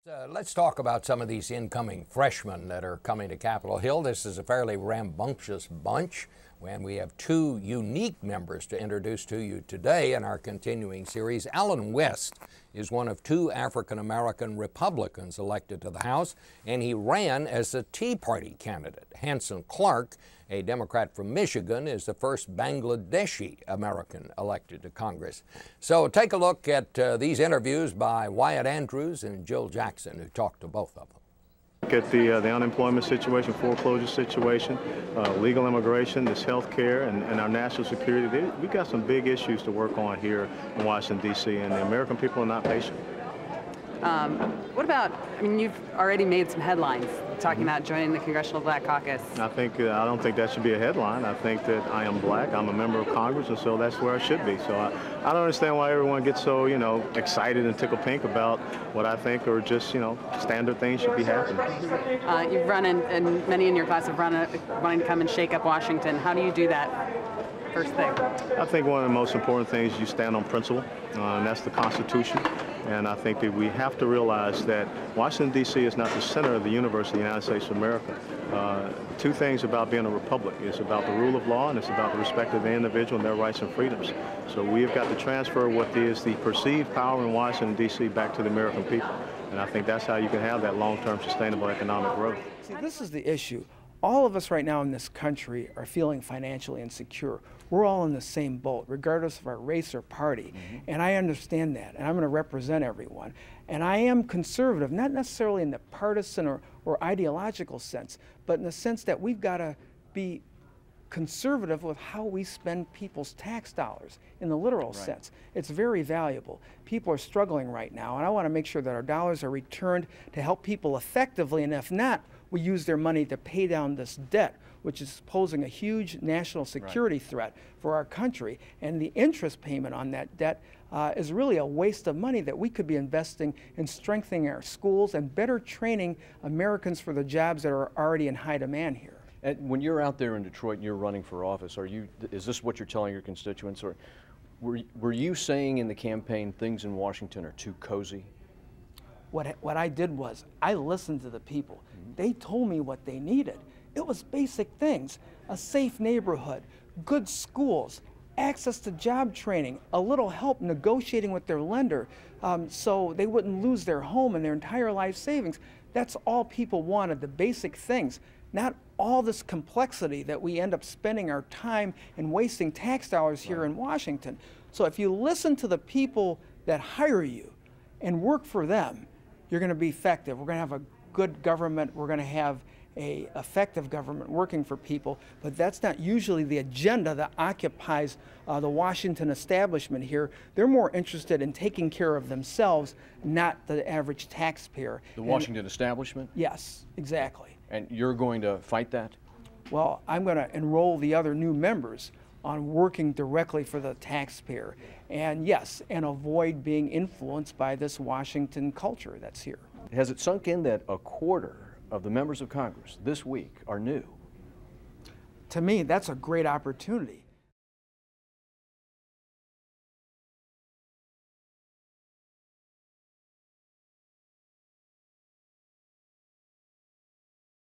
Let's talk about some of these incoming freshmen that are coming to Capitol Hill. This is a fairly rambunctious bunch, and we have two unique members to introduce to you today in our continuing series. Allen West is one of two African-American Republicans elected to the House, and he ran as a Tea Party candidate. Hansen Clarke, a Democrat from Michigan, is the first Bangladeshi-American elected to Congress. So take a look at these interviews by Wyatt and Jill Jackson, who talked to both of them. Look at the unemployment situation, foreclosure situation, legal immigration, this health care, and our national security. We've got some big issues to work on here in Washington, D.C., and the American people are not patient. What about, I mean, you've already made some headlines talking about joining the Congressional Black Caucus. I don't think that should be a headline. I think that I am black, I'm a member of Congress, and so that's where I should be. So I don't understand why everyone gets so, excited and tickle pink about what I think are just, standard things should be happening. You've run, and many in your class have run wanting to come and shake up Washington. How do you do that? First thing. I think one of the most important things is you stand on principle, and that's the Constitution. And I think that we have to realize that Washington, D.C. is not the center of the universe of the United States of America. Two things about being a republic. It's about the rule of law, and it's about the respect of the individual and their rights and freedoms. So we have got to transfer what is the perceived power in Washington, D.C. back to the American people. And I think that's how you can have that long-term sustainable economic growth. See, this is the issue. All of us right now in this country are feeling financially insecure. We're all in the same boat, regardless of our race or party. And I understand that, and I'm going to represent everyone. And I am conservative, not necessarily in the partisan or ideological sense, but in the sense that we've got to be conservative with how we spend people's tax dollars in the literal sense. It's very valuable. People are struggling right now, and I want to make sure that our dollars are returned to help people effectively, and if not, we use their money to pay down this debt, which is posing a huge national security threat for our country. And the interest payment on that debt is really a waste of money that we could be investing in strengthening our schools and better training Americans for the jobs that are already in high demand here. And when you're out there in Detroit and you're running for office, is this what you're telling your constituents? Or were you saying in the campaign things in Washington are too cozy? What I did was I listened to the people. They told me what they needed. It was basic things: a safe neighborhood, good schools, access to job training, a little help negotiating with their lender so they wouldn't lose their home and their entire life savings. That's all people wanted, the basic things, not all this complexity that we end up spending our time and wasting tax dollars here in Washington. So if you listen to the people that hire you and work for them, you're going to be effective. We're going to have a good government. We're going to have a effective government working for people, but that's not usually the agenda that occupies the Washington establishment here. They're more interested in taking care of themselves, not the average taxpayer. The Washington establishment? Yes, exactly. And you're going to fight that? Well, I'm going to enroll the other new members on working directly for the taxpayer. And yes, and avoid being influenced by this Washington culture that's here. Has it sunk in that a quarter of the members of Congress this week are new? To me, that's a great opportunity.